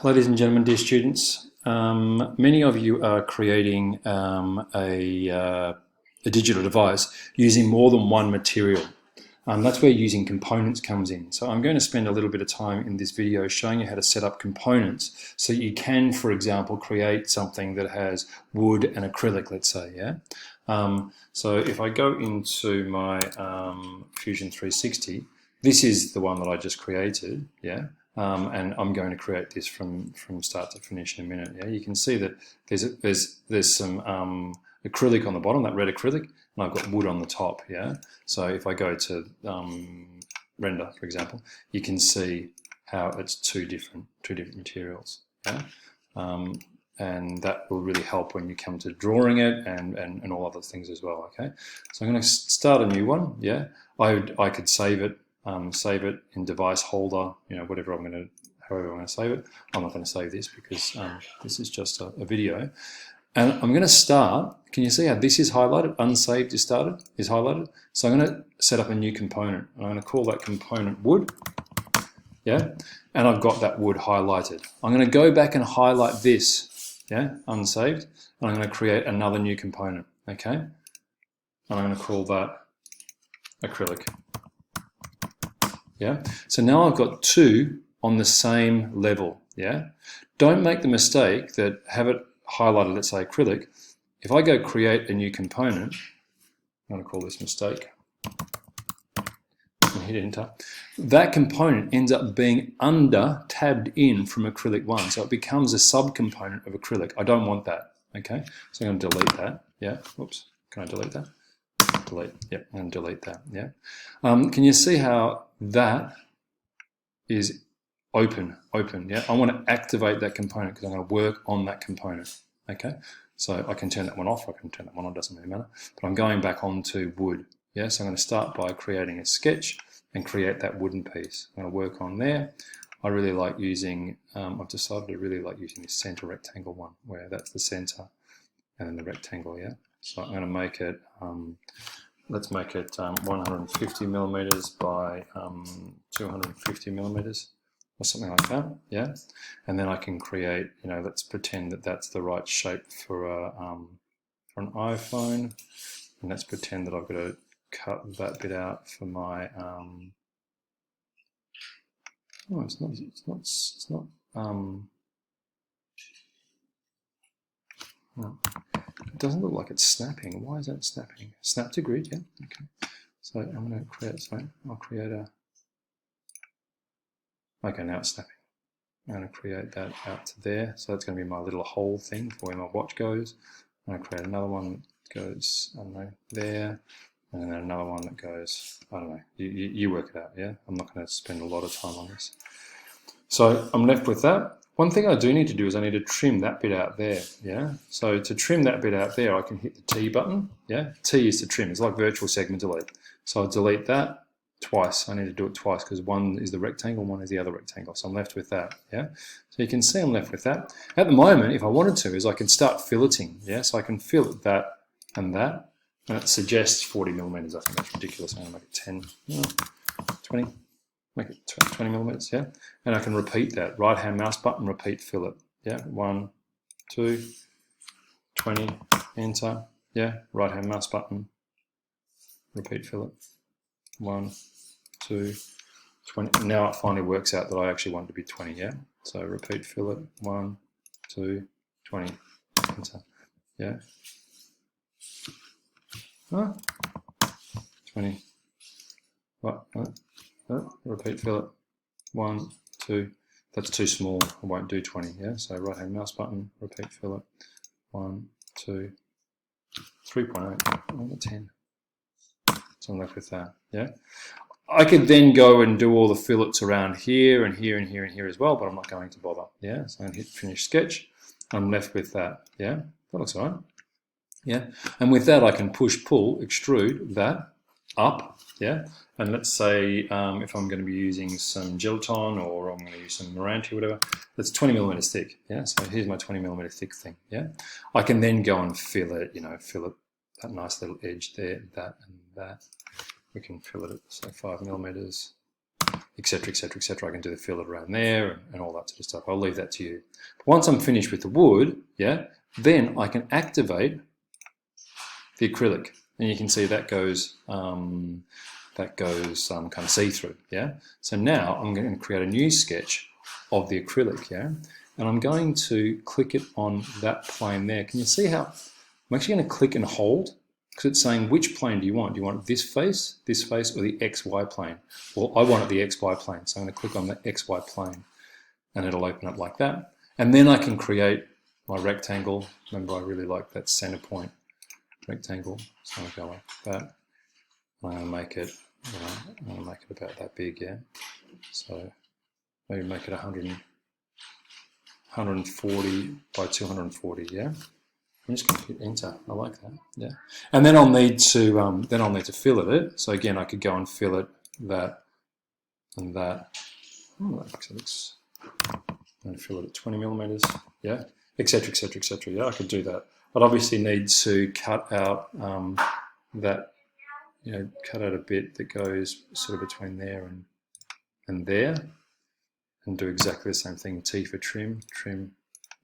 Ladies and gentlemen, dear students, many of you are creating a digital device using more than one material. That's where using components comes in. So I'm going to spend a little bit of time in this video showing you how to set up components so you can, for example, create something that has wood and acrylic, let's say, yeah? So if I go into my Fusion 360, this is the one that I just created, yeah? And I'm going to create this from start to finish in a minute. Yeah, you can see that there's some acrylic on the bottom, that red acrylic, and I've got wood on the top. Yeah, so if I go to render, for example, you can see how it's two different materials. Yeah, and that will really help when you come to drawing it and all other things as well. Okay, so I'm going to start a new one. Yeah, I could save it. Save it in device holder, whatever however I'm going to save it. I'm not going to save this because this is just a video. And I'm going to start. Can you see how this is highlighted? Unsaved is highlighted. So I'm going to set up a new component. I'm going to call that component wood. Yeah, and I've got that wood highlighted. I'm going to go back and highlight this. Yeah, unsaved. And I'm going to create another new component. Okay, and I'm going to call that acrylic. Yeah, so now I've got two on the same level. Yeah, don't make the mistake that have it highlighted, let's say acrylic. If I go create a new component, I'm going to call this mistake and hit enter, that component ends up being tabbed in from acrylic 1, so it becomes a subcomponent of acrylic. I don't want that. Okay, so I'm going to delete that. Yeah, whoops, can I delete that? Delete, yep, and delete that, yeah. Can you see how that is open, yeah? I want to activate that component because I'm going to work on that component, okay? So I can turn that one off, I can turn that one on, doesn't really matter. But I'm going back onto wood, yeah? So I'm going to start by creating a sketch and create that wooden piece. I'm going to work on there. I really like using, I've decided to really like using this center rectangle one, where that's the center and then the rectangle, yeah? So I'm going to make it, let's make it 150 millimeters by 250 millimeters or something like that, yeah? And then I can create, let's pretend that that's the right shape for an iPhone. And let's pretend that I've got to cut that bit out for my, oh, it's not, no. It doesn't look like it's snapping. Why is that snapping? Snap to grid, yeah? Okay. So I'm going to create something. I'll create a... Okay, now it's snapping. I'm going to create that out to there. So that's going to be my little hole thing for where my watch goes. I'm going to create another one that goes, I don't know, there. And then another one that goes, I don't know. You work it out, yeah? I'm not going to spend a lot of time on this. So I'm left with that. One thing I do need to do is I need to trim that bit out there, yeah? So to trim that bit out there, I can hit the T button, yeah? T is to trim, it's like virtual segment delete. So I'll delete that twice. I need to do it twice because one is the rectangle, one is the other rectangle. So I'm left with that, yeah? So you can see I'm left with that. At the moment, if I wanted to, is I can start filleting, yeah? So I can fillet that, and it suggests 40 millimeters. I think that's ridiculous. I'm gonna make it 10, 20. Make it 20 millimeters, yeah? And I can repeat that. Right-hand mouse button, repeat fillet. Yeah, 1, 2, 20, enter. Yeah, right-hand mouse button, repeat fillet. 1, 2, 20. Now it finally works out that I actually want it to be 20, yeah? So repeat fillet, 1, 2, 20, enter. Yeah. 20. What? Repeat fillet, 1, 2, that's too small, I won't do 20, yeah? So right hand mouse button, repeat fillet, 1, 2, 3.8, oh, 10. So I'm left with that, yeah? I could then go and do all the fillets around here and here and here and here as well, but I'm not going to bother, yeah? So I'm going to hit finish sketch, I'm left with that, yeah? That looks all right, yeah? And with that I can push, pull, extrude that up, yeah? And let's say if I'm going to be using some gelatin or I'm going to use some Meranti or whatever, that's 20 millimeters thick, yeah? So here's my 20 millimeter thick thing, yeah? I can then go and fillet, fillet that nice little edge there, that and that. We can fillet it, say 5 millimeters, etc., etc., etc. I can do the fillet around there and all that sort of stuff. I'll leave that to you. But once I'm finished with the wood, yeah, then I can activate the acrylic, and you can see that goes kind of see-through, yeah. So now I'm going to create a new sketch of the acrylic, yeah, and I'm going to click it on that plane there. Can you see how I'm actually going to click and hold, because it's saying which plane do you want? Do you want this face, or the XY plane? Well, I want it the XY plane, so I'm going to click on the XY plane, and it'll open up like that. And then I can create my rectangle. Remember, I really like that center point rectangle, so I'm going to go like that. I'm going to make it, I'm going to make it about that big, yeah. So maybe make it 140 by 240, yeah. I'm just going to hit enter. I like that, yeah. And then I'll need to fillet it. So again, I could go and fillet that and that. Oh, that looks. I'm going to fillet at 20 millimeters, yeah, etc., etc., etc. Yeah, I could do that. I'd obviously need to cut out that, you know, cut out a bit that goes sort of between there and there, and do exactly the same thing. T for trim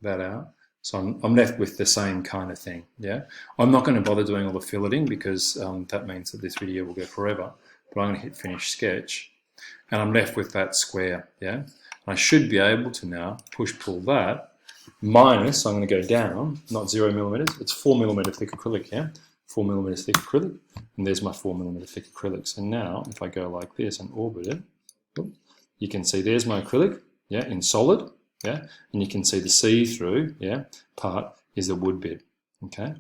that out. So I'm left with the same kind of thing, yeah. I'm not going to bother doing all the filleting because that means that this video will go forever, but I'm going to hit finish sketch, and I'm left with that square, yeah. And I should be able to now push-pull that, minus, I'm going to go down, not 0 millimeters, it's 4 millimeter thick acrylic, yeah. 4 millimeters thick acrylic, and there's my 4 millimeter thick acrylics. And now, if I go like this and orbit it, you can see there's my acrylic, yeah, in solid, yeah, and you can see the see-through, yeah, part is the wood bit, okay.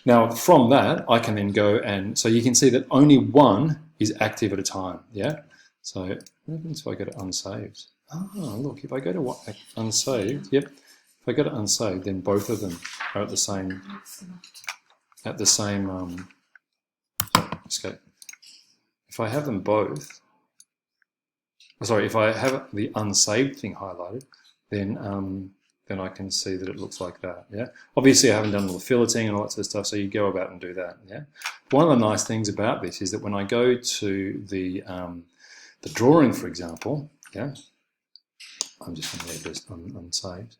Now from that, I can then go and, so you can see that only one is active at a time, yeah. So what happens if I go to unsaved? Oh, look, if I go to unsaved, yep, if I go to unsaved, then both of them are at the same, escape. If I have them both, sorry, if I have the unsaved thing highlighted, then I can see that it looks like that, yeah. Obviously I haven't done all the filleting and all that sort of stuff, so you go about and do that, yeah. One of the nice things about this is that when I go to the drawing, for example, yeah, I'm just going to leave this unsaved.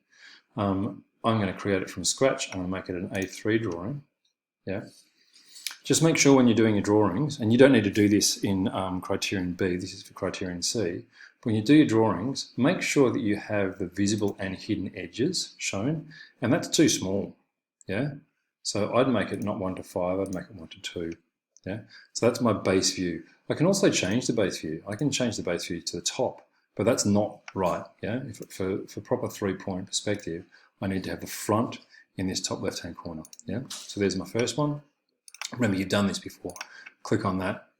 I'm going to create it from scratch. I'm going to make it an A3 drawing, yeah. Just make sure when you're doing your drawings, and you don't need to do this in Criterion B, this is for Criterion C, but when you do your drawings, make sure that you have the visible and hidden edges shown, and that's too small, yeah? So I'd make it not 1 to 5, I'd make it 1 to 2, yeah? So that's my base view. I can also change the base view. I can change the base view to the top, but that's not right, yeah? For proper 3-point perspective, I need to have the front in this top left-hand corner, yeah? So there's my first one. Remember, you've done this before. Click on that.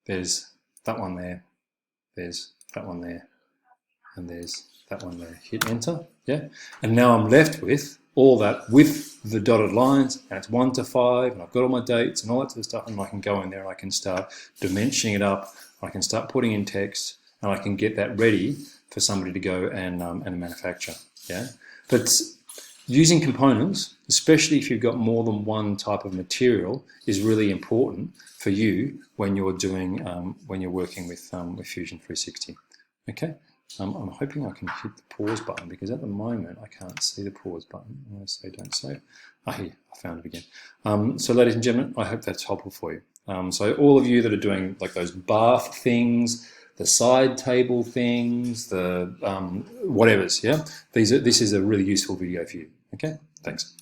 There's that one there. There's that one there. And there's that one there. Hit enter, yeah? And now I'm left with all that with the dotted lines, and it's 1 to 5, and I've got all my dates and all that sort of stuff, and I can go in there and I can start dimensioning it up, I can start putting in text, and I can get that ready for somebody to go and manufacture, yeah? But using components, especially if you've got more than one type of material, is really important for you when you're doing when you're working with Fusion 360. Okay, I'm hoping I can hit the pause button because at the moment I can't see the pause button. I'm going to say don't save. Ah, here, I found it again. So, ladies and gentlemen, I hope that's helpful for you. So, all of you that are doing like those bath things, the side table things, the whatevers, yeah. This is a really useful video for you. Okay, thanks.